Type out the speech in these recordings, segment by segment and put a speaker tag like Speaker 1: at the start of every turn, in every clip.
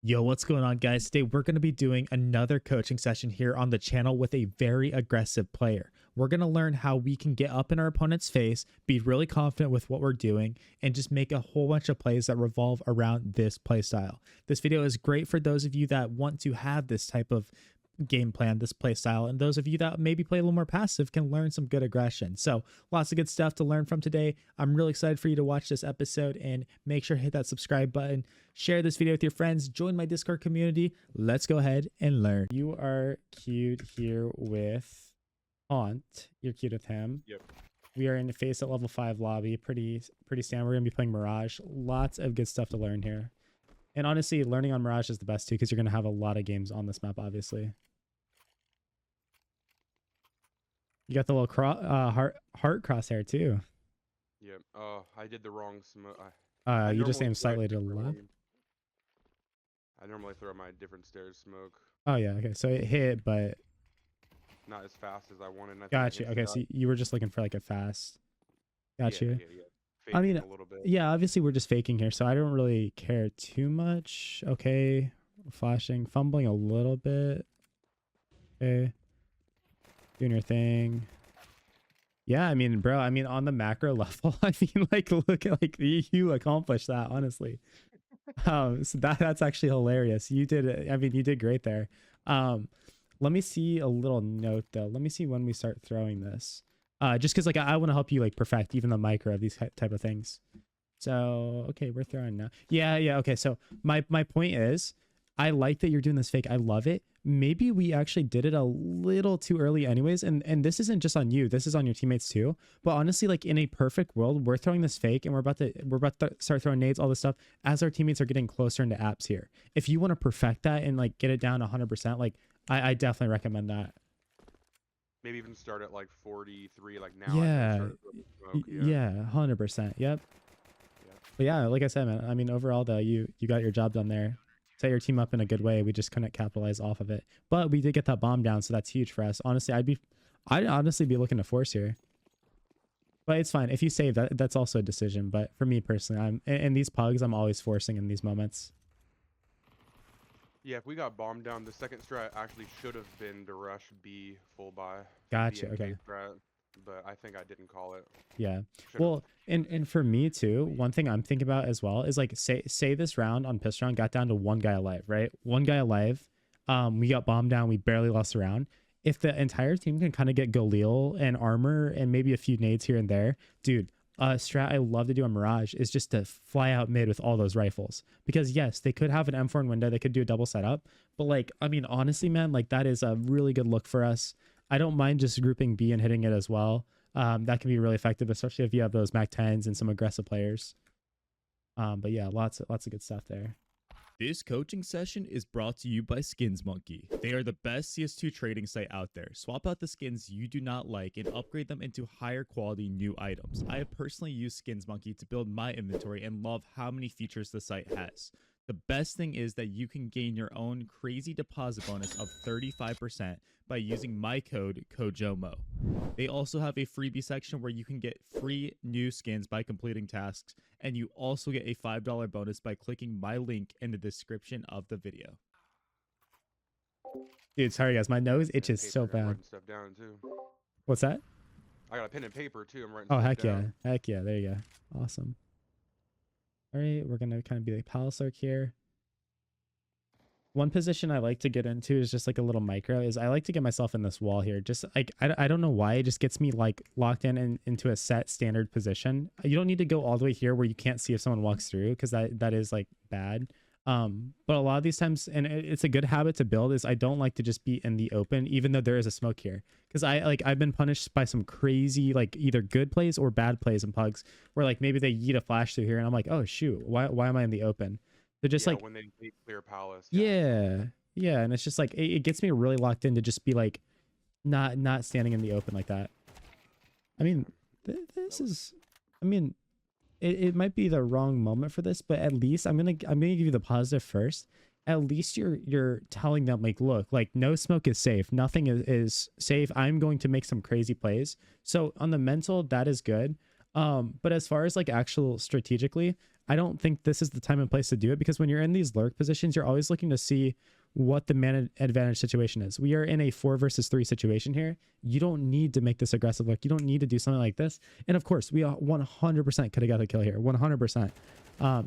Speaker 1: Yo, what's going on, guys? Today we're going to be doing another coaching session here on the channel with a very aggressive player. We're going to learn how we can get up in our opponent's face, be really confident with what we're doing, and just make a whole bunch of plays that revolve around this play style. This video is great for those of you that want to have this type of game plan, this play style, and those of you that maybe play a little more passive can learn some good aggression. So lots of good stuff to learn from today. I'm really excited for you to watch this episode, and make sure to hit that subscribe button, share this video with your friends, join my Discord community. Let's go ahead and learn. You are queued here with Haunt. You're queued with him.
Speaker 2: Yep.
Speaker 1: We are in the face at level 5 lobby. Pretty standard. We're gonna be playing Mirage. Lots of good stuff to learn here. And honestly, learning on Mirage is the best too, because you're gonna have a lot of games on this map, obviously. You got the little heart crosshair too.
Speaker 2: Yep. I did the wrong smoke.
Speaker 1: You just aim slightly to the left.
Speaker 2: I normally throw my different stairs smoke.
Speaker 1: Oh yeah, okay. So it hit, but
Speaker 2: not as fast as I wanted.
Speaker 1: Gotcha. Okay, so you were just looking for like a fast. Gotcha.
Speaker 2: Yeah.
Speaker 1: I mean,
Speaker 2: a little bit.
Speaker 1: Yeah, obviously we're just faking here, so I don't really care too much. Okay, flashing, fumbling a little bit. Okay. Doing your thing. Yeah, I mean, bro, on the macro level, I mean, like, look at, like, you accomplished that, honestly. So that's actually hilarious. You did, I mean, you did great there. Let me see a little note though. Let me see when we start throwing this. Just because, like, I want to help you, like, perfect even the micro of these type of things. So, okay, we're throwing now. Yeah, okay. So my point is, I like that you're doing this fake. I love it. Maybe we actually did it a little too early anyways. And this isn't just on you. This is on your teammates too. But honestly, like, in a perfect world, we're throwing this fake and we're about to start throwing nades, all this stuff as our teammates are getting closer into apps here. If you want to perfect that and, like, get it down 100%, like, I definitely recommend that.
Speaker 2: Maybe even start at like 43, like now.
Speaker 1: Yeah.
Speaker 2: Yeah.
Speaker 1: 100%. Yep. But yeah, like I said, man, I mean, overall though, you got your job done there. Set your team up in a good way. We just couldn't capitalize off of it, but we did get that bomb down, so that's huge for us. Honestly, I'd honestly be looking to force here, but it's fine if you save that. That's also a decision. But for me personally, I'm in these pugs. I'm always forcing in these moments.
Speaker 2: Yeah, if we got bombed down, the second strat actually should have been to rush B full buy.
Speaker 1: Gotcha. Okay.
Speaker 2: Strat, but I think I didn't call it.
Speaker 1: Yeah. Well, and for me too, one thing I'm thinking about as well is, like, say this round on pistol round got down to one guy alive, right? One guy alive. We got bombed down. We barely lost the round. If the entire team can kind of get Galil and armor and maybe a few nades here and there, dude, strat I love to do on Mirage is just to fly out mid with all those rifles, because yes, they could have an M4 in window. They could do a double setup, but, like, I mean, honestly, man, like, that is a really good look for us. I don't mind just grouping B and hitting it as well. That can be really effective, especially if you have those Mac 10s and some aggressive players. But yeah, lots of good stuff there.
Speaker 3: This coaching session is brought to you by SkinsMonkey. They are the best CS2 trading site out there. Swap out the skins you do not like and upgrade them into higher quality new items. I have personally used SkinsMonkey to build my inventory and love how many features the site has. The best thing is that you can gain your own crazy deposit bonus of 35% by using my code KOJOMO. They also have a freebie section where you can get free new skins by completing tasks, and you also get a $5 bonus by clicking my link in the description of the video.
Speaker 1: Dude, sorry guys, my nose itches so bad.
Speaker 2: Stuff down too.
Speaker 1: What's that?
Speaker 2: I got a pen and paper too. I'm writing.
Speaker 1: Oh,
Speaker 2: stuff
Speaker 1: heck
Speaker 2: down.
Speaker 1: yeah. Heck yeah. There you go. Awesome. All right, we're going to kind of be like palace arc here. One position I like to get into is just like a little micro, is I like to get myself in this wall here. Just like, I don't know why, it just gets me, like, locked in into a set standard position. You don't need to go all the way here where you can't see if someone walks through, because that is, like, bad. But a lot of these times, and it's a good habit to build, is I don't like to just be in the open, even though there is a smoke here. Because I've been punished by some crazy, like, either good plays or bad plays in pugs, where, like, maybe they yeet a flash through here and I'm like, oh shoot, why am I in the open? They're just like,
Speaker 2: when they clear palace.
Speaker 1: Yeah, and it's just like, it gets me really locked in to just be like, not standing in the open like that. I mean, this is, I mean, it might be the wrong moment for this, but at least I'm gonna give you the positive first. At least you're telling them, like, look, like, no smoke is safe, nothing is safe. I'm going to make some crazy plays. So on the mental, that is good. But as far as, like, actual strategically, I don't think this is the time and place to do it, because when you're in these lurk positions, you're always looking to see what the man advantage situation is. We are in a 4 versus 3 situation here. You don't need to make this aggressive look. You don't need to do something like this. And of course, we 100% could have got the kill here. 100%.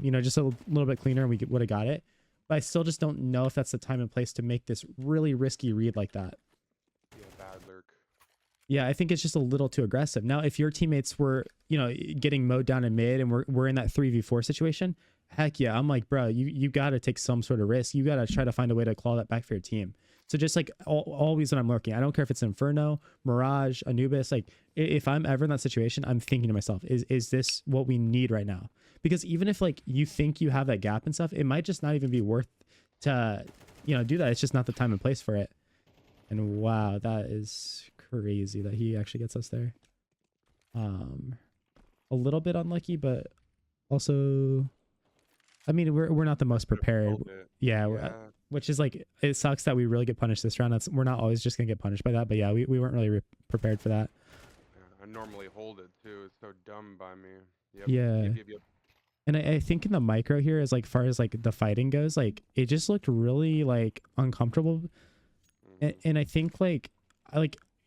Speaker 1: You know, just a little bit cleaner and we would have got it. But I still just don't know if that's the time and place to make this really risky read like that.
Speaker 2: Yeah, bad lurk.
Speaker 1: Yeah, I think it's just a little too aggressive. Now, if your teammates were, you know, getting mowed down in mid and we're in that 3v4 situation, heck yeah, I'm like, bro, you got to take some sort of risk. You got to try to find a way to claw that back for your team. So just like always when I'm lurking, I don't care if it's Inferno, Mirage, Anubis, like if I'm ever in that situation, I'm thinking to myself, is this what we need right now? Because even if like you think you have that gap and stuff, it might just not even be worth to, you know, do that. It's just not the time and place for it. And wow, that is crazy that he actually gets us there. A little bit unlucky, but also, I mean, we're not the most prepared. Yeah, which is like, it sucks that we really get punished this round. We're not always just gonna get punished by that, but yeah, we weren't really prepared for that.
Speaker 2: Yeah, I normally hold it too. It's so dumb by me. Yep.
Speaker 1: Yeah.
Speaker 2: Yep.
Speaker 1: And I think in the micro here, as far as like the fighting goes, like it just looked really like uncomfortable. And I think like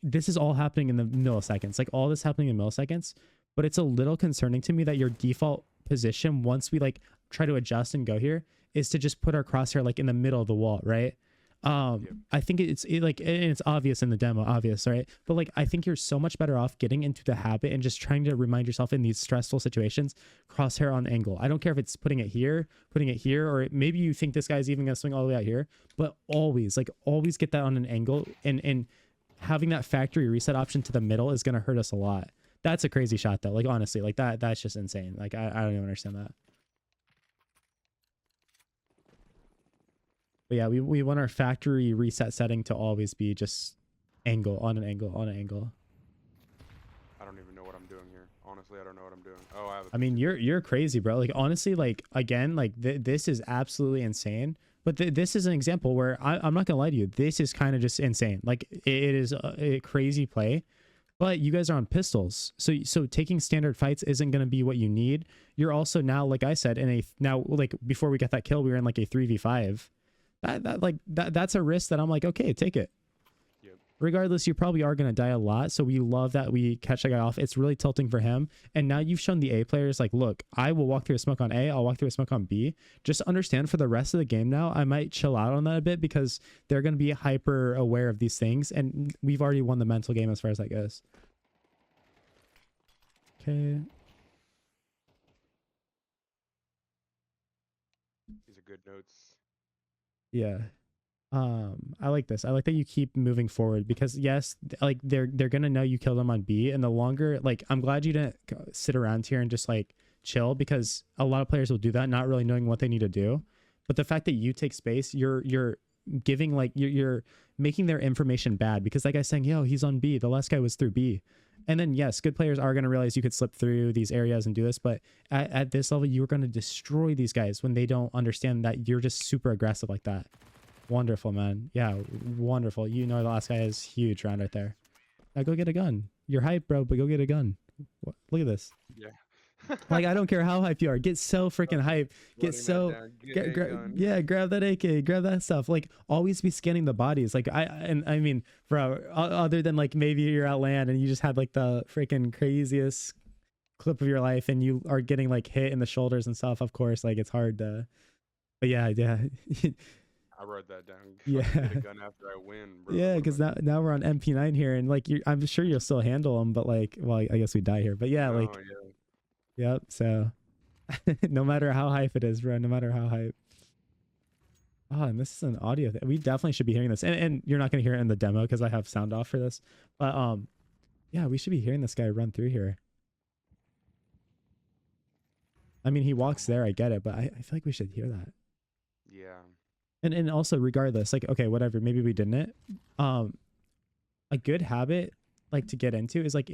Speaker 1: this is all happening in the milliseconds, like all this happening in milliseconds, but it's a little concerning to me that your default position, once we like try to adjust and go here, is to just put our crosshair like in the middle of the wall, right? I think it's like, and it's obvious in the demo, obvious, right? But like, I think you're so much better off getting into the habit and just trying to remind yourself in these stressful situations, crosshair on angle. I don't care if it's putting it here, or maybe you think this guy's even gonna swing all the way out here, but always get that on an angle, and having that factory reset option to the middle is gonna hurt us a lot. That's a crazy shot though. Like honestly, like that's just insane. Like I don't even understand that. But yeah, we want our factory reset setting to always be just angle on an angle on an angle.
Speaker 2: I don't even know what I'm doing here. Honestly, I don't know what I'm doing. Oh,
Speaker 1: I mean, you're crazy, bro. Like honestly, like again, like this is absolutely insane. But this is an example where I'm not gonna lie to you. This is kind of just insane. Like it is a crazy play. But you guys are on pistols, so taking standard fights isn't going to be what you need. You're also now, like I said, like before we got that kill, we were in like a 3v5. That's a risk that I'm like, okay, take it.
Speaker 2: Yep.
Speaker 1: Regardless, you probably are going to die a lot. So we love that we catch that guy off. It's really tilting for him. And now you've shown the A players, like, look, I will walk through a smoke on A. I'll walk through a smoke on B. Just understand for the rest of the game now, I might chill out on that a bit because they're going to be hyper aware of these things. And we've already won the mental game as far as that goes. Okay.
Speaker 2: These are good notes.
Speaker 1: Yeah. I like this. I like that you keep moving forward because yes, like they're gonna know you killed them on B, and the longer, like, I'm glad you didn't sit around here and just like chill, because a lot of players will do that not really knowing what they need to do. But the fact that you take space, you're giving, like, you're making their information bad, because that guy's saying, yo, he's on B, the last guy was through B. And then yes, good players are going to realize you could slip through these areas and do this, but at this level, you're going to destroy these guys when they don't understand that you're just super aggressive like that. Wonderful, man. Yeah, wonderful. You know the last guy is huge round right there. Now go get a gun. You're hype, bro, but go get a gun. Look at this.
Speaker 2: Yeah.
Speaker 1: Like, I don't care how hype you are. Get so freaking hype. Get so... grab that AK. Grab that stuff. Like, always be scanning the bodies. Like, I mean, bro, other than, like, maybe you're at land and you just had, like, the freaking craziest clip of your life and you are getting, like, hit in the shoulders and stuff, of course, like, it's hard to... But yeah.
Speaker 2: I wrote that down.
Speaker 1: Yeah.
Speaker 2: Get a gun after I win, bro.
Speaker 1: Yeah, because now we're on MP9 here, and, like, I'm sure you'll still handle them, but, like, well, I guess we die here. But yeah, like...
Speaker 2: Yeah.
Speaker 1: Yep, so no matter how hype it is, bro, no matter how hype. Oh, and this is an audio thing. We definitely should be hearing this. And you're not going to hear it in the demo because I have sound off for this. But yeah, we should be hearing this guy run through here. I mean, he walks there, I get it, but I feel like we should hear that.
Speaker 2: Yeah.
Speaker 1: And also, regardless, like, okay, whatever, maybe we didn't. A good habit, like, to get into is, like,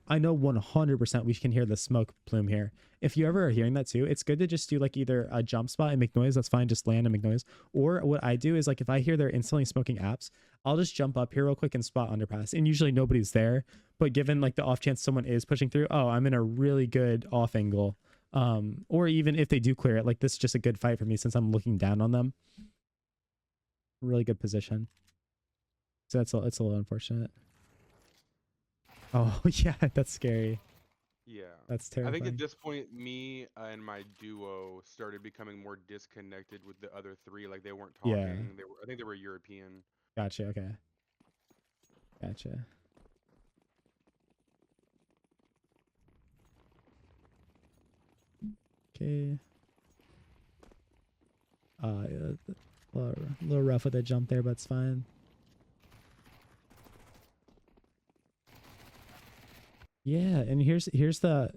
Speaker 1: I know 100% we can hear the smoke plume here. If you ever are hearing that too, it's good to just do, like, either a jump spot and make noise. That's fine. Just land and make noise. Or what I do is, like, if I hear they're instantly smoking apps, I'll just jump up here real quick and spot underpass. And usually nobody's there, but given, like, the off chance someone is pushing through, oh, I'm in a really good off angle. Or even if they do clear it, like this is just a good fight for me since I'm looking down on them. Really good position. So it's a little unfortunate. Oh yeah, that's scary.
Speaker 2: Yeah.
Speaker 1: That's
Speaker 2: I think
Speaker 1: terrifying.
Speaker 2: at this point, me and my duo started becoming more disconnected with the other three. Like they weren't
Speaker 1: Yeah,
Speaker 2: talking. I think they were European.
Speaker 1: gotcha. Okay, gotcha. Okay. Yeah, a little rough with the jump there, but it's fine. Yeah, and here's the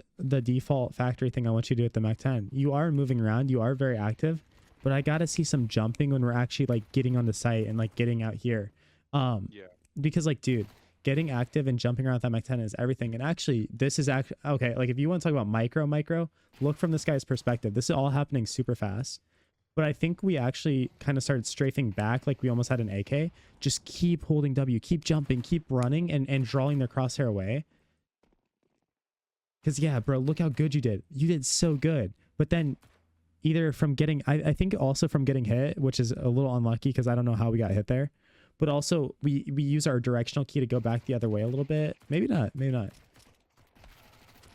Speaker 1: default factory thing I want you to do at the Mac 10. You are moving around, you are very active, but I gotta see some jumping when we're actually like getting on the site and like getting out here.
Speaker 2: Yeah.
Speaker 1: Because like, dude, getting active and jumping around with that Mac 10 is everything. And actually, this is actually okay. Like, if you want to talk about micro, look from this guy's perspective. This is all happening super fast. But I think we actually kind of started strafing back like we almost had an AK. Just keep holding W, keep jumping, keep running, and drawing their crosshair away. Because, yeah, bro, look how good you did. You did so good. But then either from getting, I think also from getting hit, which is a little unlucky because I don't know how we got hit there. But also we use our directional key to go back the other way a little bit. Maybe not, maybe not.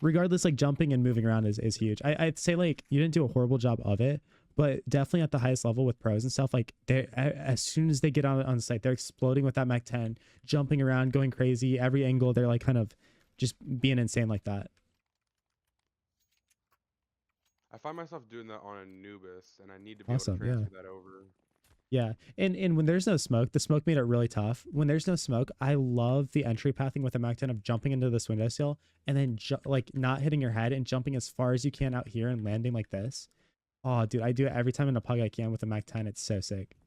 Speaker 1: Regardless, like jumping and moving around is huge. I'd say like you didn't do a horrible job of it, but definitely at the highest level with pros and stuff, like they as soon as they get on the site, they're exploding with that Mac 10, jumping around, going crazy. Every angle, they're like kind of just being insane like that.
Speaker 2: I find myself doing that on Anubis, and I need to be able to
Speaker 1: Awesome, yeah.
Speaker 2: transfer that over.
Speaker 1: Yeah, and when there's no smoke, the smoke made it really tough. When there's no smoke, I love the entry pathing with the Mac 10 of jumping into this windowsill and then like not hitting your head and jumping as far as you can out here and landing like this. Oh, dude, I do it every time in a pug I can with the Mac 10. It's so sick.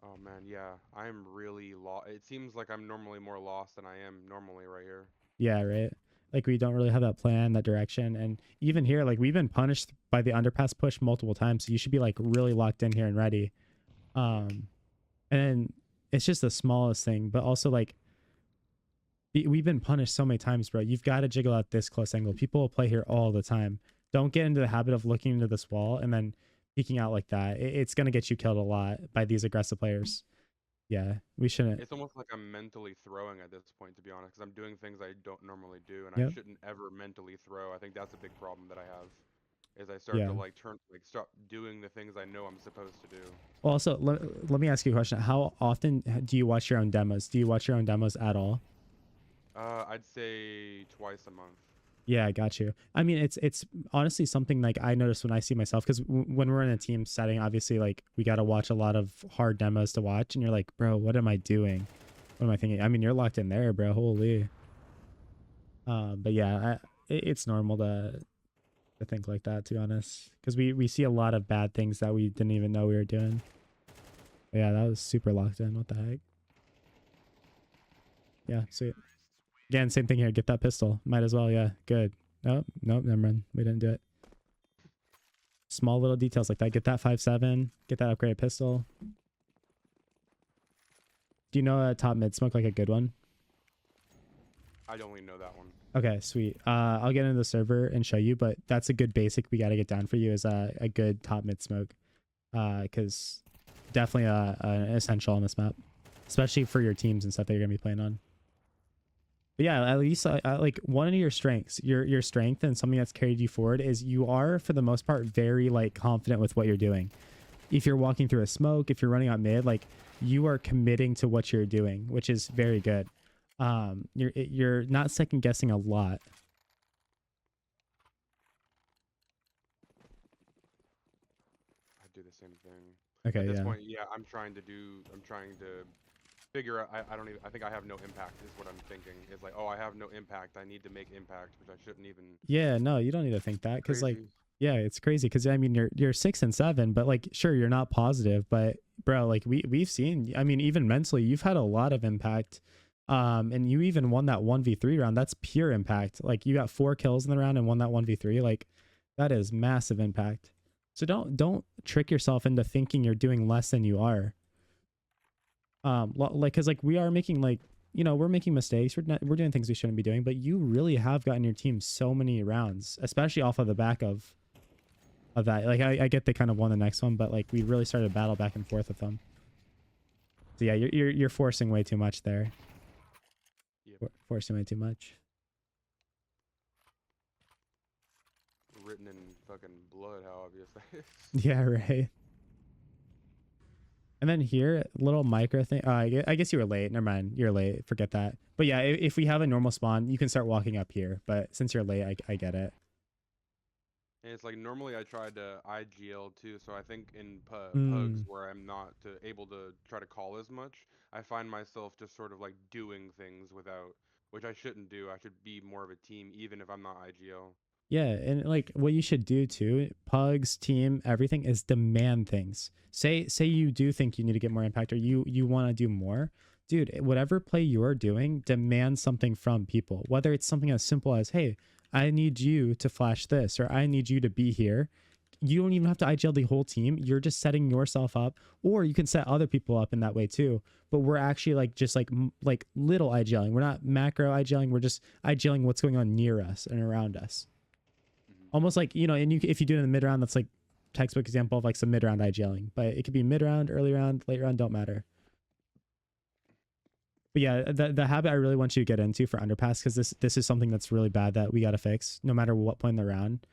Speaker 2: Oh man, yeah, I'm really lost. It seems like I'm normally more lost than I am normally right here.
Speaker 1: Yeah, right. Like we don't really have that plan, that direction, and even here, like we've been punished by the underpass push multiple times. So you should be like really locked in here and ready. And it's just the smallest thing, but also like we've been punished so many times, bro. You've got to jiggle out this close angle. People will play here all the time. Don't get into the habit of looking into this wall and then peeking out like that. It's gonna get you killed a lot by these aggressive players. Yeah, we shouldn't.
Speaker 2: It's almost like I'm mentally throwing at this point, to be honest, because I'm doing things I don't normally do, and I
Speaker 1: Yep.
Speaker 2: shouldn't ever mentally throw. I think that's a big problem that I have, is I start
Speaker 1: Yeah.
Speaker 2: to like stop doing the things I know I'm supposed to do.
Speaker 1: Well, also, let me ask you a question. How often do you watch your own demos? Do you watch your own demos at all?
Speaker 2: I'd say twice a month.
Speaker 1: Yeah, I got you. I mean, it's honestly something like I notice when I see myself because when we're in a team setting, obviously, like we got to watch a lot of hard demos to watch, and you're like, bro, what am I doing? What am I thinking? I mean, you're locked in there, bro. Holy. But yeah, it's normal to think like that, to be honest, because we see a lot of bad things that we didn't even know we were doing. But yeah, that was super locked in. What the heck? Yeah, sweet. Again, same thing here. Get that pistol. Might as well. Yeah, good. Nope, nope, never mind. We didn't do it. Small little details like that. Get that 5.7. Get that upgraded pistol. Do you know a top mid smoke, like a good one?
Speaker 2: I only know that one.
Speaker 1: Okay, sweet. I'll get into the server and show you, but that's a good basic we got to get down for you is a good top mid smoke. Because definitely an essential on this map, especially for your teams and stuff that you're gonna be playing on. But yeah, at least like one of your strengths, your strength and something that's carried you forward is you are for the most part very like confident with what you're doing. If you're walking through a smoke, if you're running out mid, like you are committing to what you're doing, which is very good. You're not second guessing a lot.
Speaker 2: I do the same thing.
Speaker 1: Okay,
Speaker 2: At this
Speaker 1: yeah.
Speaker 2: point, yeah, I'm trying to figure out. I don't even. I think I have no impact. Is what I'm thinking. Is like, oh, I have no impact. I need to make impact, which I shouldn't even.
Speaker 1: Yeah, no, you don't need to think that because like,
Speaker 2: Crazy.
Speaker 1: yeah, it's crazy because I mean you're 6 and 7, but like sure you're not positive, but bro, like we've seen. I mean even mentally, you've had a lot of impact. And you even won that 1v3 round. That's pure impact. Like you got 4 kills in the round and won that 1v3. Like that is massive impact. So don't trick yourself into thinking you're doing less than you are. Like because like we are making like you know, we're making mistakes. We're doing things we shouldn't be doing, but you really have gotten your team so many rounds, especially off of the back of that. Like I get they kind of won the next one, but like we really started a battle back and forth with them. So yeah, you're forcing way too much there.
Speaker 2: Yep.
Speaker 1: Forcing way too much.
Speaker 2: Written in fucking blood, how obvious that is.
Speaker 1: Yeah, right. And then here, little micro thing. I guess you were late. Never mind. You're late. Forget that. But yeah, if we have a normal spawn, you can start walking up here. But since you're late, I get it.
Speaker 2: And it's like normally I tried to IGL too, so I think in pugs
Speaker 1: Mm.
Speaker 2: where I'm not able to try to call as much, I find myself just sort of like doing things without, which I shouldn't do. I should be more of a team, even if I'm not IGL.
Speaker 1: Yeah, and like what you should do too, pugs, team, everything is demand things. Say you do think you need to get more impact or you want to do more. Dude, whatever play you're doing, demand something from people. Whether it's something as simple as, hey, I need you to flash this, or I need you to be here. You don't even have to IGL the whole team. You're just setting yourself up, or you can set other people up in that way too. But we're actually like just like little IGLing. We're not macro IGLing. We're just IGLing what's going on near us and around us. Almost like, you know, and if you do it in the mid round, that's like textbook example of like some mid round IGLing. But it could be mid round, early round, late round, don't matter. But yeah, the habit I really want you to get into for underpass, because this is something that's really bad that we got to fix no matter what point in the round.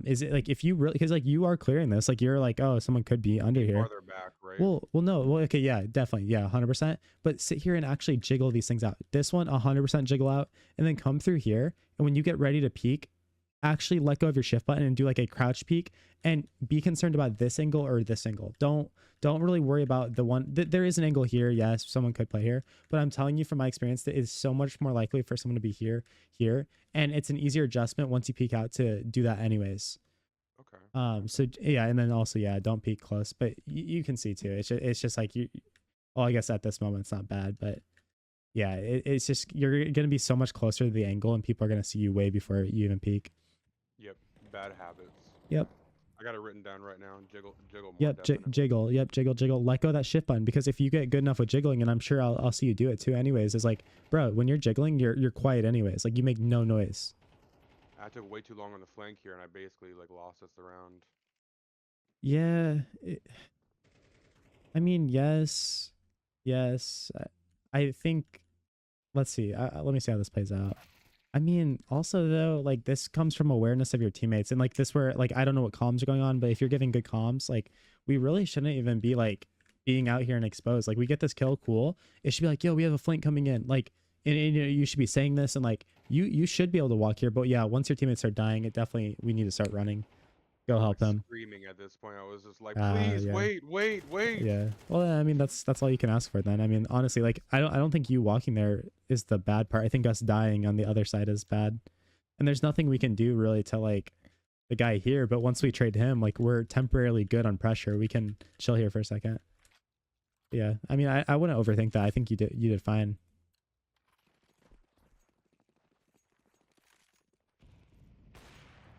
Speaker 1: Is it like if you really, because like you are clearing this, like you're like, oh, someone could be under here.
Speaker 2: Farther back, right?
Speaker 1: Well, no. Well, okay, yeah, definitely. Yeah, 100%. But sit here and actually jiggle these things out. This one, 100% jiggle out, and then come through here. And when you get ready to peek, actually let go of your shift button and do like a crouch peek, and be concerned about this angle or this angle. Don't really worry about the one there is an angle here. Yes, someone could play here, but I'm telling you from my experience that it's so much more likely for someone to be here, and it's an easier adjustment once you peek out to do that anyways.
Speaker 2: Okay.
Speaker 1: So yeah, and then also, yeah, don't peek close, but you can see too. It's just like you, well, I guess at this moment it's not bad, but yeah, it's just, you're going to be so much closer to the angle and people are going to see you way before you even peek.
Speaker 2: Yep. Bad habits.
Speaker 1: Yep.
Speaker 2: I got it written down right now. Jiggle more.
Speaker 1: Yep. Jiggle. Yep. Jiggle. Let go of that shift button, because if you get good enough with jiggling, and I'm sure I'll see you do it too anyways, is like, bro, when you're jiggling, you're quiet anyways. Like you make no noise.
Speaker 2: I took way too long on the flank here, and I basically like lost us the round.
Speaker 1: Yeah. I mean, yes. I think, let's see. Let me see how this plays out. I mean, also though, like this comes from awareness of your teammates, and like this where like I don't know what comms are going on, but if you're giving good comms, like we really shouldn't even be like being out here and exposed. Like we get this kill, cool. It should be like, yo, we have a flank coming in. Like, and you know, you should be saying this, and like you should be able to walk here. But yeah, once your teammates are dying, it definitely, we need to start running. Go help them.
Speaker 2: Screaming at this point, I was just like, please,
Speaker 1: yeah.
Speaker 2: wait.
Speaker 1: Yeah. Well, I mean, that's all you can ask for then. I mean, honestly, like I don't think you walking there is the bad part. I think us dying on the other side is bad. And there's nothing we can do really to like the guy here, but once we trade him, like we're temporarily good on pressure. We can chill here for a second. Yeah. I mean, I wouldn't overthink that. I think you did fine.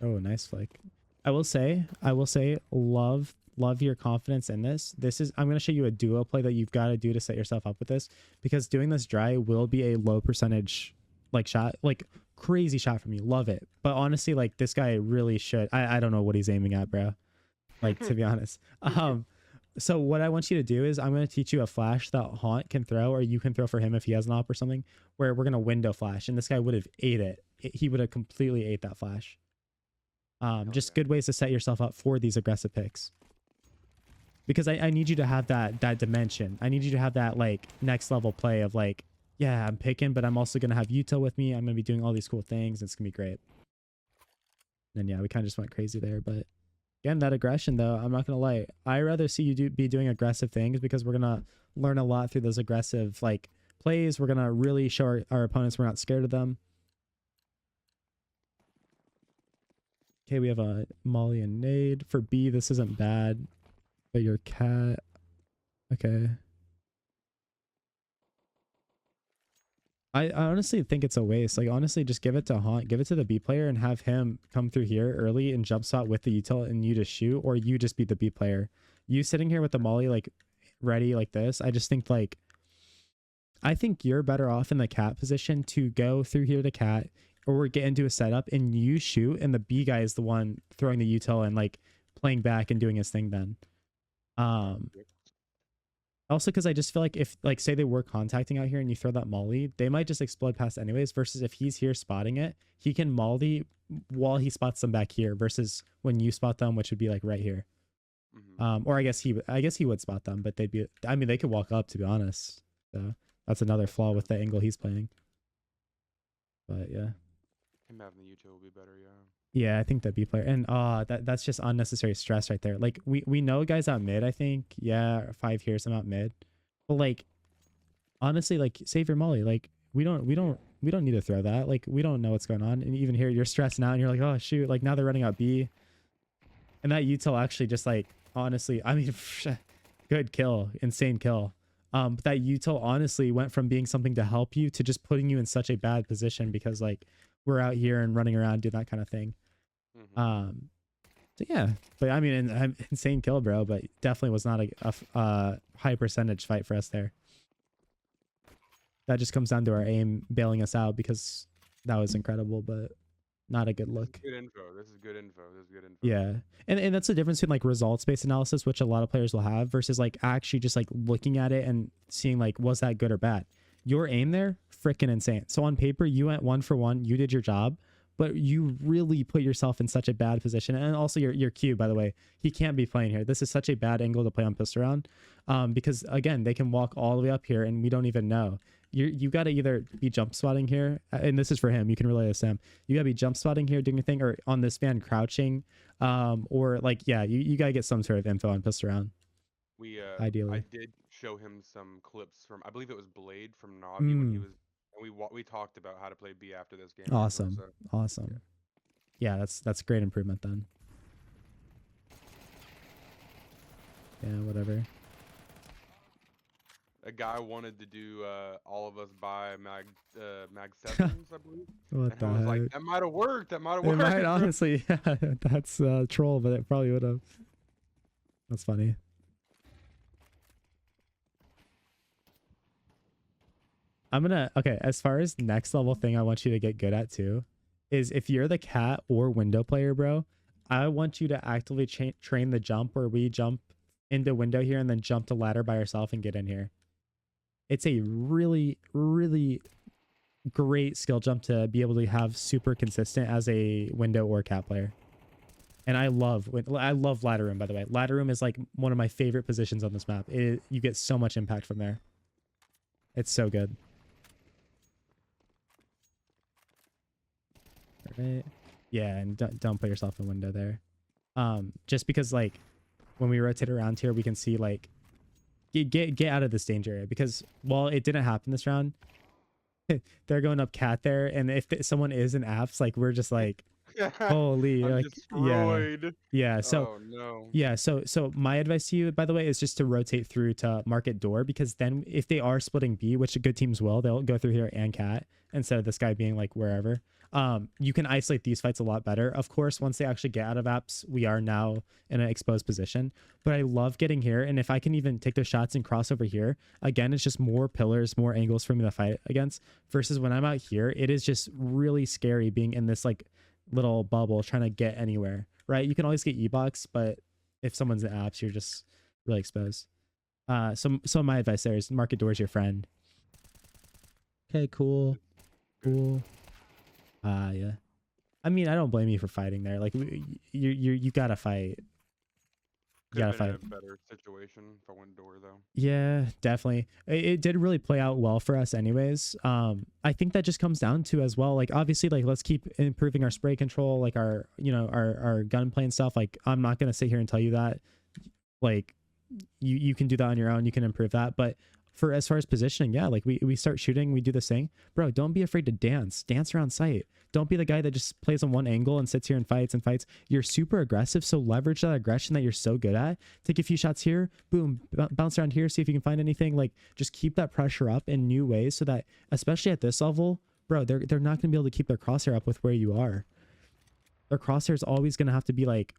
Speaker 1: Oh, nice flick. I will say, love your confidence in this. I'm going to show you a duo play that you've got to do to set yourself up with this, because doing this dry will be a low percentage like shot, like crazy shot from you. Love it. But honestly, like this guy really should, I don't know what he's aiming at, bro. Like, to be honest. So what I want you to do is I'm going to teach you a flash that Haunt can throw, or you can throw for him if he has an op or something, where we're going to window flash, and this guy would have ate it. He would have completely ate that flash. Just good ways to set yourself up for these aggressive picks, because I need you to have that dimension. I need you to have that like next level play of like, yeah, I'm picking, but I'm also going to have util with me. I'm going to be doing all these cool things. It's going to be great. And yeah, we kind of just went crazy there, but again, that aggression though, I'm not going to lie. I rather see you be doing aggressive things, because we're going to learn a lot through those aggressive like plays. We're going to really show our opponents we're not scared of them. Okay, we have a Molly and Nade. For B, this isn't bad. But your cat. Okay. I honestly think it's a waste. Like, honestly, just give it to Haunt. Give it to the B player and have him come through here early and jump shot with the util, and you just shoot, or you just be the B player. You sitting here with the Molly, like, ready like this, I just think, like, I think you're better off in the cat position to go through here to cat or get into a setup and you shoot and the B guy is the one throwing the util and like playing back and doing his thing then.
Speaker 2: Yep.
Speaker 1: Also, because I just feel like if, like, say they were contacting out here and you throw that molly, they might just explode past anyways. Versus if he's here spotting it, he can molly while he spots them back here. Versus when you spot them, which would be like right here. Or I guess he would spot them, but they'd be. I mean, they could walk up to be honest. So that's another flaw with the angle he's playing. But yeah.
Speaker 2: Him having the util will be better, yeah.
Speaker 1: Yeah, I think that B player and that's just unnecessary stress right there. Like we know guys out mid, I think. Yeah, 5 here, some out mid. But like honestly, like save your molly. Like we don't need to throw that. Like we don't know what's going on. And even here you're stressing out and you're like, oh shoot, like now they're running out B. And that util actually just like honestly, I mean good kill, insane kill. But that util honestly went from being something to help you to just putting you in such a bad position because like we're out here and running around doing that kind of thing. So yeah, but I mean, insane kill, bro. But definitely was not a high percentage fight for us there. That just comes down to our aim bailing us out because that was incredible, but not a good look.
Speaker 2: Good info. This is good info. This is good info.
Speaker 1: Yeah, and that's the difference between like results based analysis, which a lot of players will have, versus like actually just like looking at it and seeing like was that good or bad. Your aim there, freaking insane. So on paper, you went 1 for 1. You did your job, but you really put yourself in such a bad position. And also your Q, by the way, he can't be playing here. This is such a bad angle to play on pistol round because again, they can walk all the way up here and we don't even know. You got to either be jump spotting here, and this is for him. You can relay to Sam. You got to be jump spotting here, doing your thing, or on this fan crouching, or like yeah, you got to get some sort of info on pistol round. Ideally,
Speaker 2: I did show him some clips from, I believe it was Blade from Navi when he was, and we talked about how to play B after this game.
Speaker 1: Awesome,
Speaker 2: so,
Speaker 1: awesome. Yeah, that's great improvement then. Yeah, whatever.
Speaker 2: A guy wanted to do all of us buy mag 7s, I believe.
Speaker 1: What
Speaker 2: and
Speaker 1: the
Speaker 2: I was
Speaker 1: heck?
Speaker 2: like, that might have worked. That might have
Speaker 1: It
Speaker 2: worked.
Speaker 1: might honestly, yeah, that's troll, but it probably would have. That's funny. Okay, as far as next level thing I want you to get good at too, is if you're the cat or window player, bro, I want you to actively train the jump where we jump into window here and then jump to ladder by yourself and get in here. It's a really, really great skill jump to be able to have super consistent as a window or cat player. And I love ladder room, by the way. Ladder room is like one of my favorite positions on this map. You get so much impact from there. It's so good. Right. Yeah, and don't put yourself in window there. Just because like when we rotate around here, we can see like get out of this danger area because while it didn't happen this round, they're going up cat there, and if someone is in apps, like we're just like holy,
Speaker 2: I'm
Speaker 1: like
Speaker 2: destroyed.
Speaker 1: yeah. So
Speaker 2: oh, no.
Speaker 1: yeah, so my advice to you, by the way, is just to rotate through to market door, because then if they are splitting B, which good teams will, they'll go through here and cat instead of this guy being like wherever. You can isolate these fights a lot better. Of course, once they actually get out of apps, we are now in an exposed position. But I love getting here, and if I can even take those shots and cross over here, again, it's just more pillars, more angles for me to fight against. Versus when I'm out here, it is just really scary being in this like little bubble trying to get anywhere. Right? You can always get E-box, but if someone's in apps, you're just really exposed. So my advice there is market doors your friend. Okay, cool. Yeah. I mean, I don't blame you for fighting there. Like you gotta fight. You gotta fight.
Speaker 2: In a better situation if I went door though.
Speaker 1: Yeah, definitely. It did really play out well for us anyways. I think that just comes down to as well, like obviously like let's keep improving our spray control, like our our gunplay and stuff. Like I'm not gonna sit here and tell you that like you can do that on your own, you can improve that. But for as far as positioning, yeah, like we start shooting, we do this thing. Bro, don't be afraid to dance around sight. Don't be the guy that just plays on one angle and sits here and fights. You're super aggressive, so leverage that aggression that you're so good at. Take a few shots here, boom, bounce around here, see if you can find anything. Like just keep that pressure up in new ways so that, especially at this level, bro, they're not going to be able to keep their crosshair up with where you are. Their crosshair is always going to have to be like,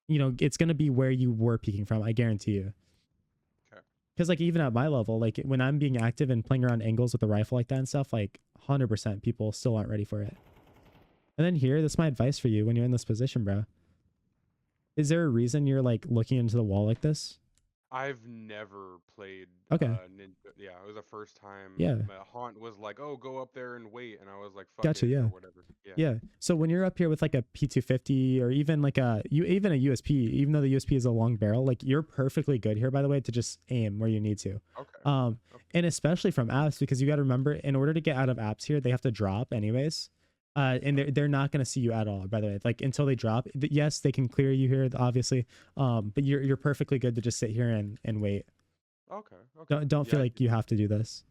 Speaker 1: it's going to be where you were peeking from, I guarantee you. Because like even at my level, like when I'm being active and playing around angles with a rifle like that and stuff, like 100% people still aren't ready for it. And then here, that's my advice for you when you're in this position, bro. Is there a reason you're like looking into the wall like this?
Speaker 2: I've never played
Speaker 1: Okay.
Speaker 2: Ninja. Yeah, it was the first time.
Speaker 1: Yeah.
Speaker 2: My haunt was like, "Oh, go up there and wait," and I was like, "Fuck
Speaker 1: Gotcha.
Speaker 2: it,"
Speaker 1: Yeah.
Speaker 2: or whatever. Yeah.
Speaker 1: Yeah. So when you're up here with like a P250 or even like even a USP, even though the USP is a long barrel, like you're perfectly good here, by the way, to just aim where you need to.
Speaker 2: Okay. Okay.
Speaker 1: And especially from apps, because you got to remember, in order to get out of apps here, they have to drop anyways. And they're not going to see you at all, by the way, like until they drop. Yes, they can clear you here, obviously. But you're perfectly good to just sit here and wait.
Speaker 2: Okay. Okay.
Speaker 1: Don't
Speaker 2: Yeah,
Speaker 1: feel like you have to do this.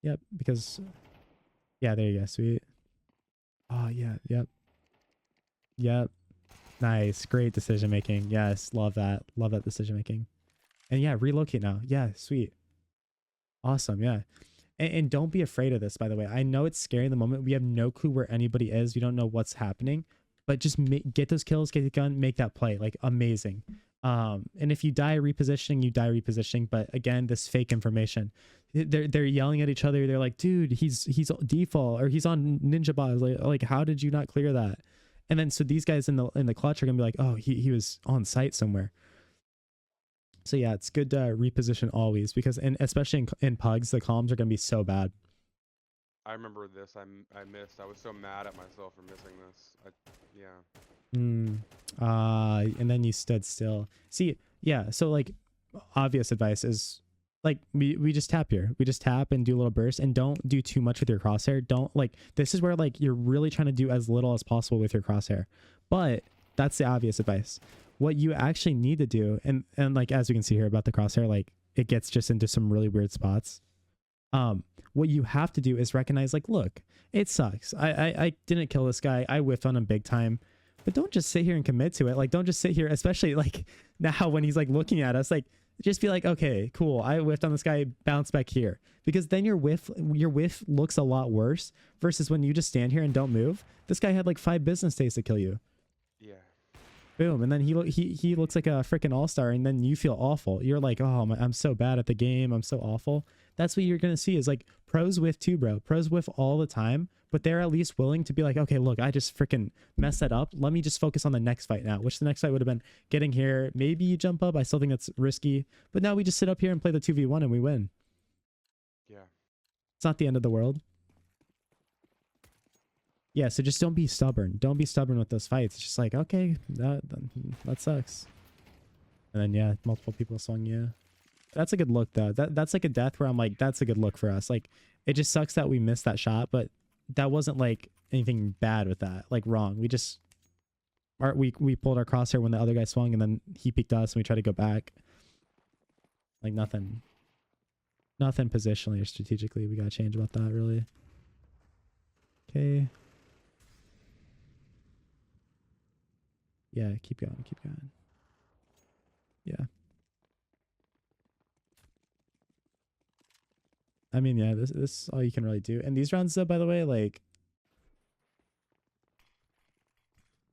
Speaker 1: Yep, because yeah, there you go, sweet. Oh yeah, yep. Yep. Nice. Great decision making. Yes, love that. Love that decision making. And yeah, relocate now. Yeah, sweet. Awesome, yeah. And don't be afraid of this, by the way. I know it's scary in the moment. We have no clue where anybody is. We don't know what's happening. But just get those kills, get the gun, make that play. Like, amazing. And if you die repositioning, you die repositioning. But again, this fake information. They're yelling at each other. They're like, dude, he's default or he's on ninja bots. Like how did you not clear that? And then so these guys in the clutch are gonna be like, oh, he was on site somewhere. So yeah, it's good to reposition always because, and especially in pugs, the comms are gonna be so bad.
Speaker 2: I remember this. I missed. I was so mad at myself for missing this. Yeah.
Speaker 1: And then you stood still. See, yeah. So like, obvious advice is like we just tap here. We just tap and do a little burst, and don't do too much with your crosshair. Don't like this is where like you're really trying to do as little as possible with your crosshair. But that's the obvious advice. What you actually need to do, and like as we can see here about the crosshair, like it gets just into some really weird spots. What you have to do is recognize, like, look, it sucks. I didn't kill this guy. I whiffed on him big time. But don't just sit here and commit to it. Like, don't just sit here, especially like now when he's like looking at us, like just be like, okay, cool. I whiffed on this guy, bounce back here. Because then your whiff looks a lot worse versus when you just stand here and don't move. This guy had like 5 business days to kill you.
Speaker 2: Yeah.
Speaker 1: Boom. And then he looks like a freaking all-star, and then you feel awful. You're like, oh, I'm so bad at the game. I'm so awful. That's what you're going to see is like pros whiff too, bro. Pros whiff all the time, but they're at least willing to be like, okay, look, I just freaking messed that up. Let me just focus on the next fight now, which the next fight would have been getting here. Maybe you jump up. I still think that's risky, but now we just sit up here and play the 2v1 and we win.
Speaker 2: Yeah.
Speaker 1: It's not the end of the world. Yeah, so just don't be stubborn. Don't be stubborn with those fights. It's just like, okay, that sucks. And then yeah, multiple people swung you. That's a good look though. That's like a death where I'm like, that's a good look for us. Like, it just sucks that we missed that shot, but that wasn't like anything bad with that. Like wrong. We just we pulled our crosshair when the other guy swung, and then he peeked us, and we tried to go back. Like nothing positionally or strategically we gotta change about that really. Okay. Yeah, keep going, keep going. Yeah. I mean, yeah, this is all you can really do. And these rounds though, by the way, like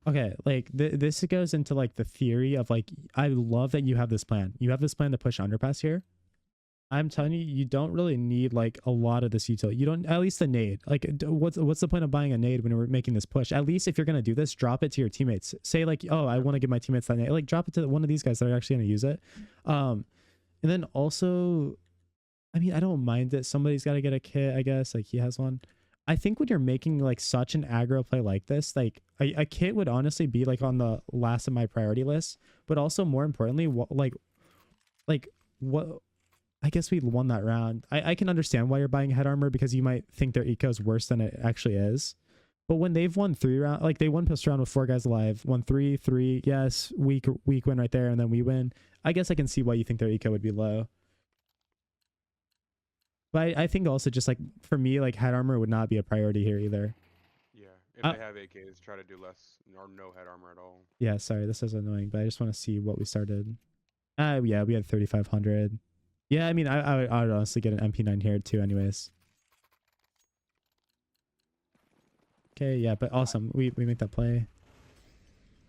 Speaker 1: okay, like this goes into like the theory of like, I love that you have this plan. You have this plan to push underpass here. I'm telling you, you don't really need like a lot of this utility. You don't, at least the nade. Like, what's the point of buying a nade when we're making this push? At least if you're gonna do this, drop it to your teammates. Say like, oh, I want to give my teammates that nade. Like, drop it to one of these guys that are actually gonna use it. And then also, I mean, I don't mind that somebody's got to get a kit. I guess like he has one. I think when you're making like such an aggro play like this, like a kit would honestly be like on the last of my priority list. But also more importantly, what I guess we won that round. I can understand why you're buying head armor because you might think their eco is worse than it actually is. But when they've won 3 rounds, like they won pistol round with 4 guys alive, won 3, yes, weak win right there, and then we win. I guess I can see why you think their eco would be low. But I think also just like for me, like head armor would not be a priority here either.
Speaker 2: Yeah. If they have AKs, try to do less or no head armor at all.
Speaker 1: Yeah, sorry, this is annoying, but I just want to see what we started. Yeah, we had 3,500. Yeah, I mean, I would honestly get an MP9 here too anyways. Okay, yeah, but awesome. We make that play.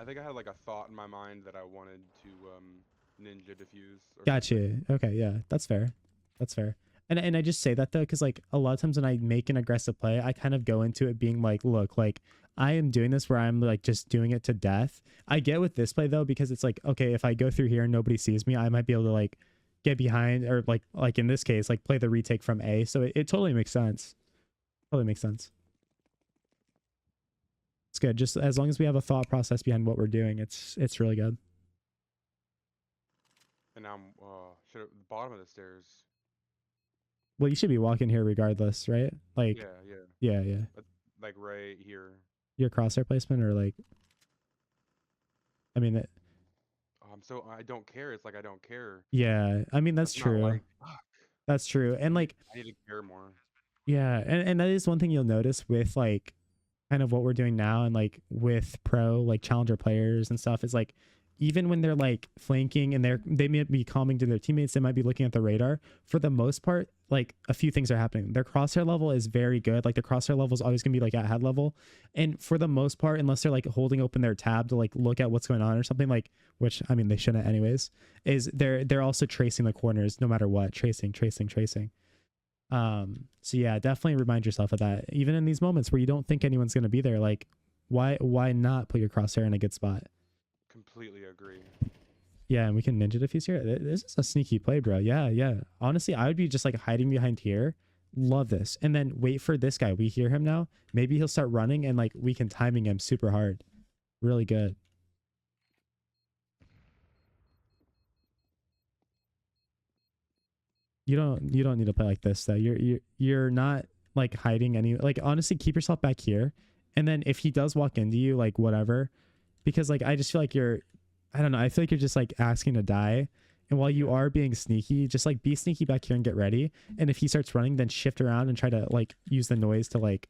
Speaker 2: I think I had like a thought in my mind that I wanted to ninja diffuse. Or something.
Speaker 1: Gotcha. Okay, yeah, that's fair. That's fair. And I just say that though, because like a lot of times when I make an aggressive play, I kind of go into it being like, look, like I am doing this where I'm like just doing it to death. I get with this play though, because it's like, okay, if I go through here and nobody sees me, I might be able to like get behind, or like in this case, like play the retake from A. So it totally makes sense. Totally makes sense. It's good. Just as long as we have a thought process behind what we're doing, it's really good.
Speaker 2: And now I'm the bottom of the stairs.
Speaker 1: Well, you should be walking here regardless, right? Like,
Speaker 2: Yeah.
Speaker 1: yeah.
Speaker 2: Like right here.
Speaker 1: Your crosshair placement, or like, I mean,
Speaker 2: I don't care. It's like I don't care.
Speaker 1: yeah. I mean, that's true.
Speaker 2: Like, fuck.
Speaker 1: That's true. And like,
Speaker 2: I need to care more.
Speaker 1: yeah, and that is one thing you'll notice with like kind of what we're doing now, and like with pro like challenger players and stuff, is like even when they're like flanking and they may be calming to their teammates, they might be looking at the radar. For the most part, like a few things are happening. Their crosshair level is very good. Like the crosshair level is always gonna be like at head level. And for the most part, unless they're like holding open their tab to like look at what's going on or something, like, which I mean they shouldn't anyways, is they're also tracing the corners no matter what. Tracing. So yeah, definitely remind yourself of that. Even in these moments where you don't think anyone's gonna be there, like why not put your crosshair in a good spot?
Speaker 2: Completely agree.
Speaker 1: Yeah, and we can ninja diffuse here. This is a sneaky play, bro. Yeah. Honestly, I would be just like hiding behind here. Love this. And then wait for this guy. We hear him now. Maybe he'll start running and like we can timing him super hard. Really good. You don't need to play like this though. You're not like hiding any, like honestly keep yourself back here. And then if he does walk into you, like whatever, because like I just feel like I don't know, I feel like you're just like asking to die. And while you are being sneaky, just like be sneaky back here and get ready. And if he starts running, then shift around and try to like use the noise to like,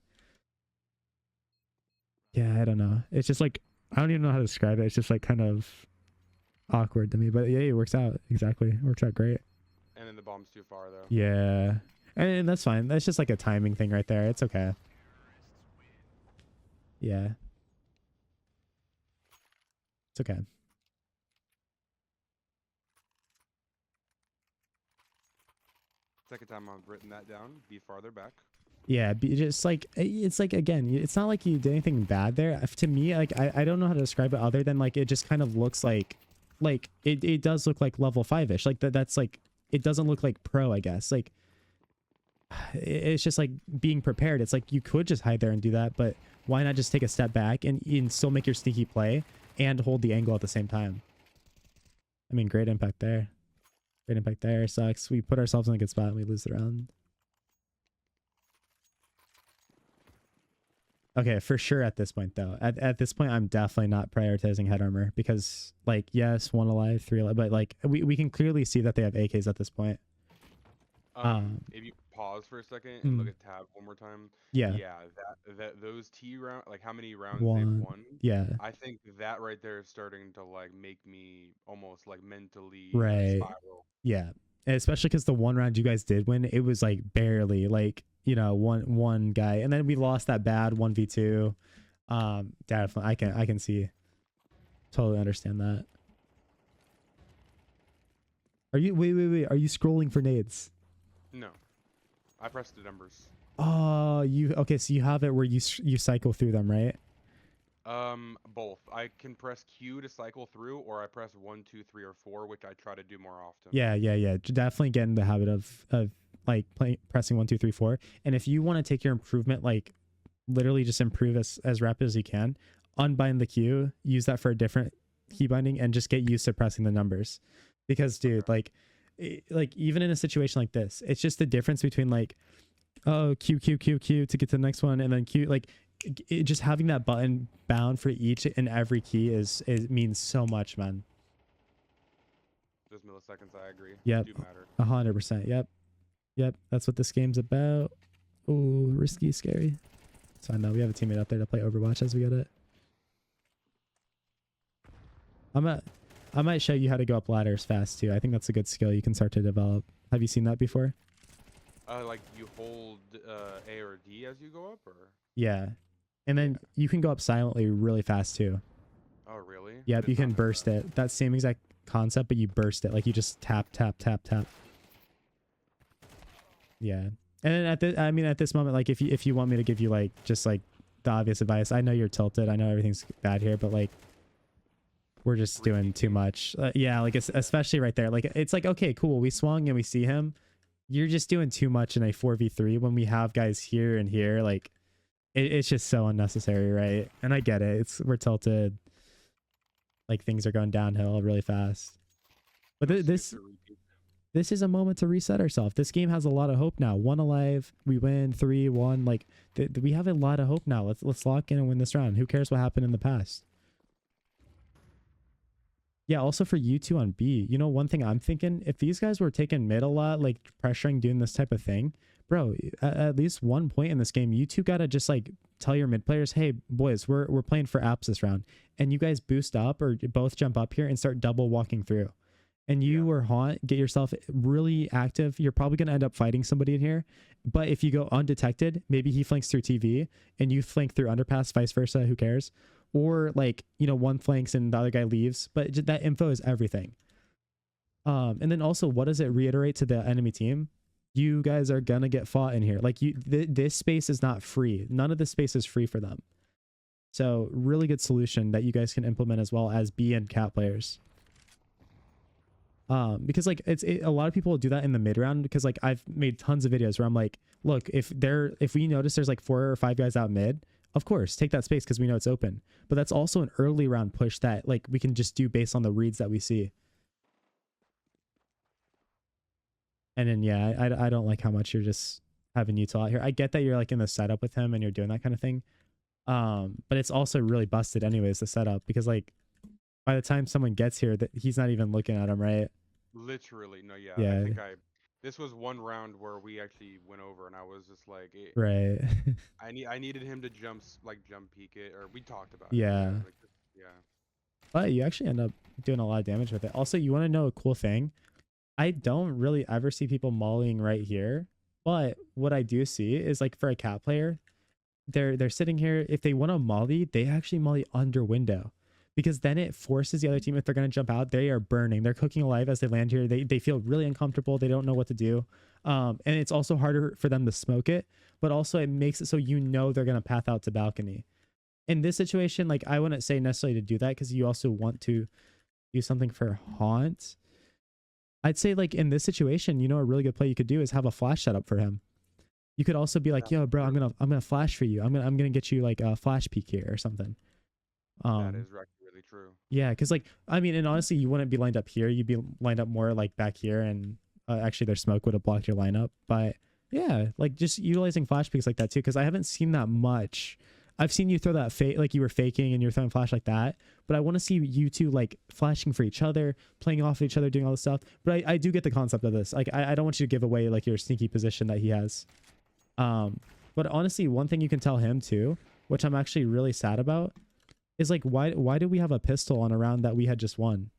Speaker 1: yeah, I don't know. It's just like, I don't even know how to describe it. It's just like kind of awkward to me, but yeah, it works out. Exactly. It works out great.
Speaker 2: And then the bomb's too far though.
Speaker 1: Yeah. And that's fine. That's just like a timing thing right there. It's okay. Yeah. It's okay.
Speaker 2: Second time I've written that down. Be farther back.
Speaker 1: Yeah, just like it's like, again, it's not like you did anything bad there. To me, like I don't know how to describe it other than like it just kind of looks like it does look like level 5-ish. Like that's like, it doesn't look like pro, I guess. Like it's just like being prepared. It's like you could just hide there and do that, but why not just take a step back and still make your sneaky play and hold the angle at the same time? I mean, great impact there. Great impact there. Sucks. We put ourselves in a good spot and we lose the round. Okay, for sure at this point though. At this point, I'm definitely not prioritizing head armor because like, yes, 1 alive, 3 alive, but like we can clearly see that they have AKs at this point.
Speaker 2: If you pause for a second and look at tab one more time.
Speaker 1: Yeah.
Speaker 2: That those T round, like how many rounds
Speaker 1: One.
Speaker 2: they've won.
Speaker 1: Yeah.
Speaker 2: I think that right there is starting to like make me almost like mentally
Speaker 1: Right.
Speaker 2: spiral.
Speaker 1: Yeah. And especially because the one round you guys did win, it was like barely, like, you know, one guy, and then we lost that bad 1v2. Definitely, I can see, totally understand that. Are you wait? Are you scrolling for nades?
Speaker 2: No, I pressed the numbers.
Speaker 1: Oh, okay? So you have it where you cycle through them, right?
Speaker 2: Both. I can press Q to cycle through, or I press 1, 2, 3, or 4, which I try to do more often.
Speaker 1: Yeah. Definitely get in the habit of like pressing 1, 2, 3, 4. And if you want to take your improvement, like literally just improve as rapid as you can, unbind the Q, use that for a different key binding, and just get used to pressing the numbers. Because dude, like even in a situation like this, it's just the difference between like, oh, Q to get to the next one, and then Q, like just having that button bound for each and every key means so much, man.
Speaker 2: Those milliseconds, I agree.
Speaker 1: Yep.
Speaker 2: Do matter.
Speaker 1: 100%. Yep. That's what this game's about. Oh, risky, scary. So I know we have a teammate out there to play Overwatch as we get it. I might show you how to go up ladders fast too. I think that's a good skill you can start to develop. Have you seen that before?
Speaker 2: Like you hold A or D as you go up, or?
Speaker 1: Yeah. And then you can go up silently really fast too.
Speaker 2: Oh, really? I
Speaker 1: Yep,
Speaker 2: did
Speaker 1: you
Speaker 2: not
Speaker 1: can
Speaker 2: know
Speaker 1: burst
Speaker 2: that.
Speaker 1: it. That same exact concept, but you burst it. Like you just tap, tap, tap, tap. Yeah. And then at this moment, like if you want me to give you like just like the obvious advice, I know you're tilted. I know everything's bad here, but like we're just doing too much. Yeah, like it's especially right there. Like it's like, okay, cool. We swung and we see him. You're just doing too much in a 4v3 when we have guys here and here. Like it's just so unnecessary, right? And I get it. We're tilted. Like things are going downhill really fast. But this is a moment to reset ourselves. This game has a lot of hope now. 1 alive, we win 3-1. Like we have a lot of hope now. Let's lock in and win this round. Who cares what happened in the past? Yeah, also for you two on B, you know, one thing I'm thinking, if these guys were taking mid a lot, like pressuring, doing this type of thing, bro, at least 1 point in this game, you two gotta just like tell your mid players, hey boys, we're playing for apps this round, and you guys boost up or both jump up here and start double walking through. And you or Haunt, get yourself really active. You're probably gonna end up fighting somebody in here, but if you go undetected, maybe he flanks through TV and you flank through underpass, vice versa. Who cares? Or like, you know, one flanks and the other guy leaves, but that info is everything. And then also, what does it reiterate to the enemy team? You guys are gonna get fought in here. Like this space is not free. None of this space is free for them. So really good solution that you guys can implement as well as B and cat players. Because like a lot of people will do that in the mid round, because like I've made tons of videos where I'm like, look, if we notice there's like 4 or 5 guys out mid, of course, take that space because we know it's open. But that's also an early round push that like we can just do based on the reads that we see. And then, yeah, I don't like how much you're just having Utah out here. I get that you're like in the setup with him and you're doing that kind of thing. But it's also really busted anyways, the setup, because like by the time someone gets here, that he's not even looking at him, right?
Speaker 2: Literally, no, yeah.
Speaker 1: Yeah.
Speaker 2: I think this was one round where we actually went over, and I was just like,
Speaker 1: Right.
Speaker 2: I needed him to jump peek it, or we talked about
Speaker 1: Yeah.
Speaker 2: it. Like, yeah.
Speaker 1: But you actually end up doing a lot of damage with it. Also, you want to know a cool thing? I don't really ever see people mollying right here, but what I do see is like for a cat player, they're sitting here. If they want to molly, they actually molly under window, because then it forces the other team, if they're going to jump out, they are burning. They're cooking alive as they land here. They feel really uncomfortable. They don't know what to do. And it's also harder for them to smoke it, but also it makes it so you know they're going to path out to balcony. In this situation, like I wouldn't say necessarily to do that, because you also want to do something for Haunt. I'd say like in this situation, you know, a really good play you could do is have a flash setup for him. You could also be like, yo, bro, I'm gonna flash for you. I'm gonna get you like a flash peek here or something.
Speaker 2: That is really true.
Speaker 1: Yeah, because like I mean, and honestly, you wouldn't be lined up here. You'd be lined up more like back here, and actually, their smoke would have blocked your lineup. But yeah, like just utilizing flash peeks like that too, because I haven't seen that much. I've seen you throw that fake, like you were faking and you're throwing flash like that, but I want to see you two like flashing for each other, playing off each other, doing all this stuff. But I do get the concept of this. Like I don't want you to give away like your sneaky position that he has. But honestly, one thing you can tell him too, which I'm actually really sad about, is like why do we have a pistol on a round that we had just won?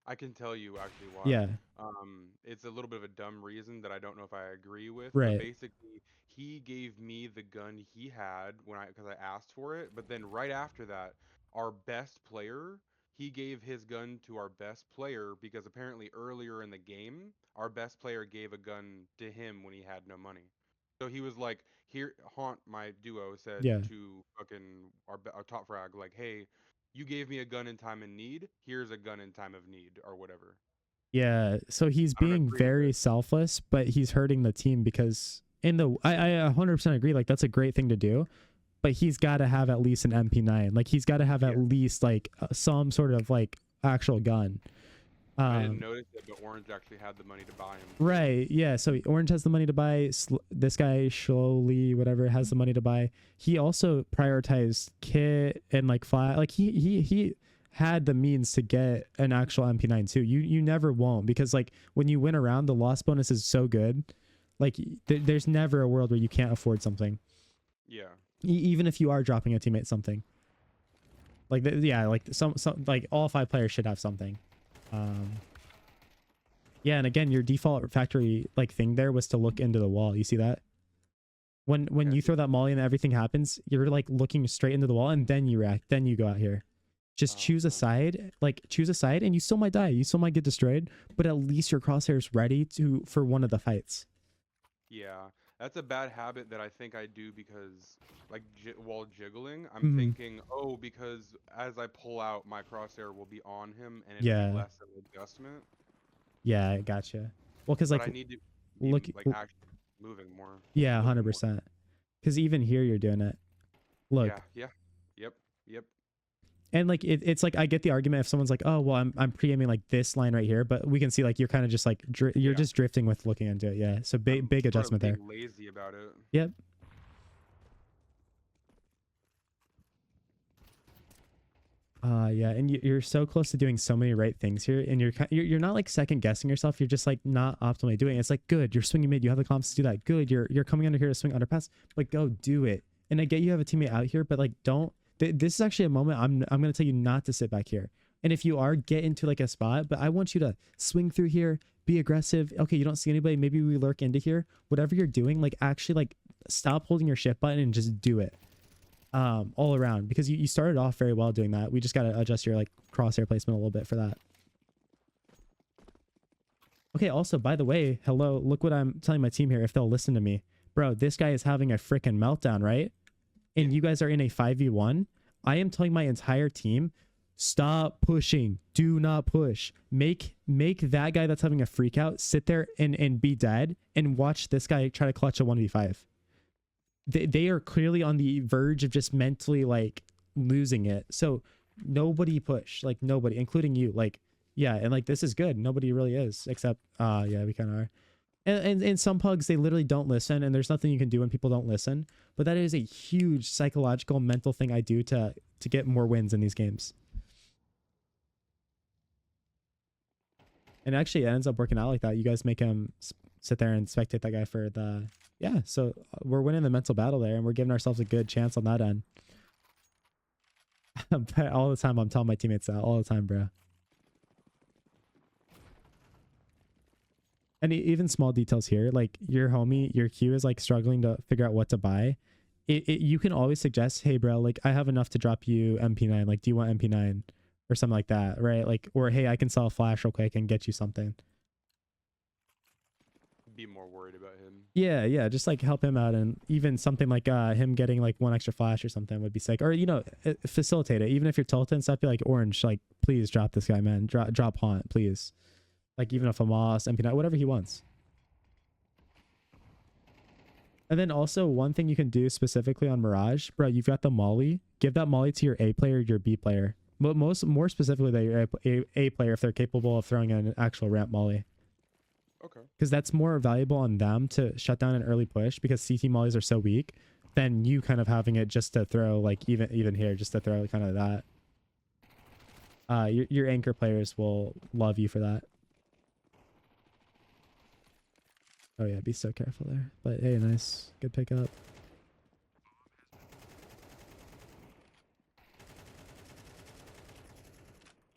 Speaker 2: I can tell you actually why.
Speaker 1: Yeah.
Speaker 2: It's a little bit of a dumb reason that I don't know if I agree with.
Speaker 1: Right.
Speaker 2: But basically, he gave me the gun he had because I asked for it. But then right after that, our best player, he gave his gun to our best player because apparently earlier in the game, our best player gave a gun to him when he had no money. So he was like, here, Haunt, my duo, said to fucking our top frag, like, hey, you gave me a gun in time of need. Here's a gun in time of need, or whatever.
Speaker 1: Yeah, so he's being very selfless, but he's hurting the team because I 100% agree. Like that's a great thing to do, but he's got to have at least an MP9. Like he's got to have at least like some sort of like actual gun.
Speaker 2: I didn't notice it, but Orange actually had the money to buy him.
Speaker 1: Right. Yeah. So Orange has the money to buy. This guy slowly, whatever, has the money to buy. He also prioritized kit and like fly. Like he had the means to get an actual MP9 too. You never won't, because like when you win around, the loss bonus is so good. Like there's never a world where you can't afford something.
Speaker 2: Yeah.
Speaker 1: Even if you are dropping a teammate something. Like like some like all 5 players should have something. Yeah, and again, your default factory like thing there was to look into the wall. You see that? When you throw that molly and everything happens, you're like looking straight into the wall, and then you react. Then you go out here. Just
Speaker 2: Oh,
Speaker 1: choose a
Speaker 2: no.
Speaker 1: side, like choose a side, and you still might die. You still might get destroyed, but at least your crosshair is ready for one of the fights.
Speaker 2: Yeah, that's a bad habit that I think I do because, like, while jiggling, I'm
Speaker 1: Hmm.
Speaker 2: thinking, oh, because as I pull out, my crosshair will be on him and it'll be
Speaker 1: Yeah,
Speaker 2: less of an adjustment.
Speaker 1: yeah, I gotcha. Well, because
Speaker 2: But
Speaker 1: like
Speaker 2: I need to be
Speaker 1: look,
Speaker 2: like actually moving more,
Speaker 1: yeah,
Speaker 2: looking more.
Speaker 1: 100%. Because even here you're doing it.
Speaker 2: Yeah,
Speaker 1: Look,
Speaker 2: yeah, yep, yep.
Speaker 1: and like it's like I get the argument if someone's like, oh well, I'm pre-aiming like this line right here, but we can see like you're kind of just like you're
Speaker 2: Yeah,
Speaker 1: just drifting with looking into it. Yeah, so
Speaker 2: I'm
Speaker 1: big
Speaker 2: sort of
Speaker 1: adjustment there.
Speaker 2: being lazy about it.
Speaker 1: Yep. Yeah, and you're so close to doing so many right things here, and you're not like second guessing yourself. You're just like not optimally doing it. It's like good, you're swinging mid, you have the confidence to do that. Good, you're coming under here to swing underpass, but go do it. And I get you have a teammate out here, but like don't. This is actually a moment I'm gonna tell you not to sit back here. And if you are, get into like a spot, but I want you to swing through here, be aggressive. Okay, you don't see anybody, maybe we lurk into here. Whatever you're doing, like actually like stop holding your shift button and just do it. All around, because you started off very well doing that. We just got to adjust your like crosshair placement a little bit for that. Okay, also by the way, hello, look what I'm telling my team here, if they'll listen to me. Bro, this guy is having a freaking meltdown, right? And you guys are in a 5v1. I am telling my entire team, stop pushing, do not push. Make that guy that's having a freak out sit there and be dead, and watch this guy try to clutch a 1v5. They are clearly on the verge of just mentally like losing it. So nobody push, like nobody, including you. Like, yeah, and like this is good. Nobody really is, except yeah, we kind of are. And some pugs, they literally don't listen, and there's nothing you can do when people don't listen. But that is a huge psychological mental thing I do to get more wins in these games. And actually it ends up working out like that. You guys make him sit there and spectate that guy for the, yeah, so we're winning the mental battle there, and we're giving ourselves a good chance on that end. But all the time I'm telling my teammates that all the time, bro. And even small details here, like your homie, your Q is like struggling to figure out what to buy. You can always suggest, hey bro, like I have enough to drop you MP9, like do you want MP9 or something like that, right? Like, or hey, I can sell a flash real quick and get you something.
Speaker 2: Be more worried about him.
Speaker 1: Yeah, just like help him out, and even something like him getting like one extra flash or something would be sick. Or facilitate it. Even if you're tilted and stuff, be like, Orange, like please drop this guy, man. Drop Haunt, please. Like even if a Moss, MP9, whatever he wants. And then also one thing you can do specifically on Mirage, bro, you've got the Molly. Give that Molly to your A player, your B player. But more specifically, that your A player, if they're capable of throwing an actual ramp Molly.
Speaker 2: Okay.
Speaker 1: Because that's more valuable on them to shut down an early push, because CT mollies are so weak, than you kind of having it just to throw, like even here, just to throw kind of that. Your anchor players will love you for that. Oh yeah, be so careful there. But hey, nice, good pickup.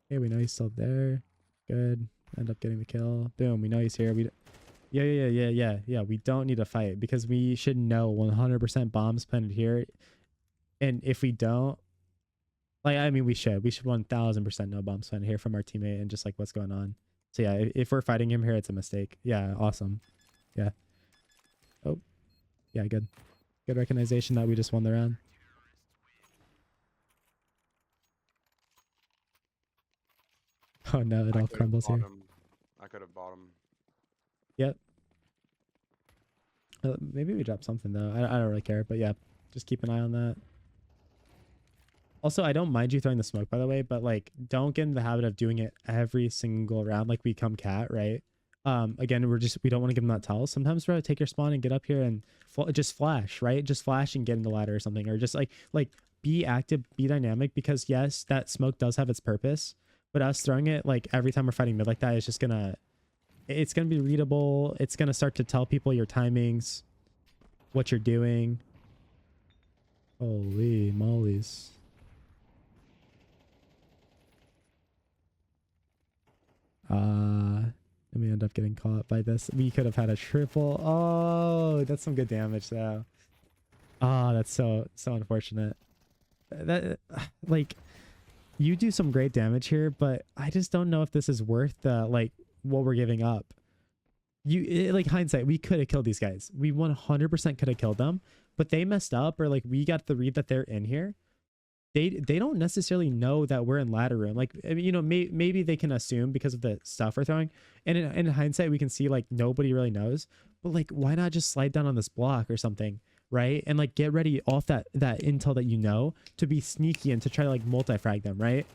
Speaker 1: Okay, we know he's still there. Good. End up getting the kill. Boom, we know he's here. Yeah. We don't need to fight, because we should know 100% bombs planted here. And if we don't, like, I mean, we should 1000% know bombs planted here from our teammate, and just like what's going on. So yeah, if we're fighting him here, it's a mistake. Yeah, awesome. Yeah. Oh, yeah, good recognition that we just won the round. Oh no, it all crumbles here.
Speaker 2: I could have bought him.
Speaker 1: Yep. Maybe we drop something though. I don't really care, but yeah, just keep an eye on that. Also, I don't mind you throwing the smoke, by the way, but like, don't get in the habit of doing it every single round like we come cat, right? Again, we don't want to give them that tell. Sometimes, bro, take your spawn and get up here and just flash, right? Just flash and get in the ladder or something, or just like be active, be dynamic, because yes, that smoke does have its purpose, but us throwing it like every time we're fighting mid like that is just gonna, it's gonna be readable. It's gonna start to tell people your timings, what you're doing. Holy mollies. And we end up getting caught by this. We could have had a triple. Oh, that's some good damage though. Oh, that's so unfortunate. That, like, you do some great damage here, but I just don't know if this is worth the like what we're giving up. Like hindsight, we could have killed these guys. We 100% could have killed them, but they messed up, or like we got the read that they're in here. They don't necessarily know that we're in ladder room. Like, I mean, you know, maybe they can assume because of the stuff we're throwing. And in hindsight, we can see like nobody really knows. But like, why not just slide down on this block or something, right? And like get ready off that intel that you know to be sneaky and to try to like multi-frag them, right?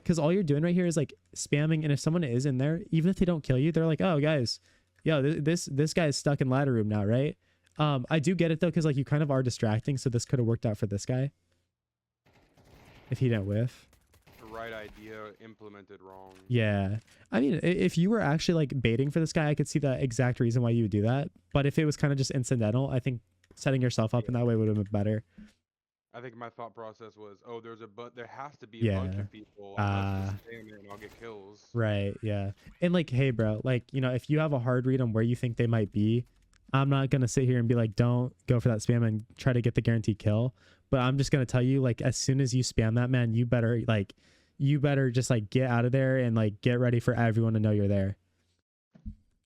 Speaker 1: Because all you're doing right here is like spamming. And if someone is in there, even if they don't kill you, they're like, oh guys, yo, this guy is stuck in ladder room now, right? I do get it though, because like you kind of are distracting. So this could have worked out for this guy if he didn't whiff.
Speaker 2: The right idea implemented wrong.
Speaker 1: Yeah. I mean, if you were actually like baiting for this guy, I could see the exact reason why you would do that. But if it was kind of just incidental, I think setting yourself up in that way would have been better.
Speaker 2: I think my thought process was, oh, there has to be
Speaker 1: Yeah.
Speaker 2: a bunch of people. I'll just stay in there and I'll get kills.
Speaker 1: Right. Yeah. And like, hey, bro, like, you know, if you have a hard read on where you think they might be, I'm not going to sit here and be like, don't go for that spam and try to get the guaranteed kill. But I'm just going to tell you, like, as soon as you spam that, man, you better just like get out of there and like get ready for everyone to know you're there.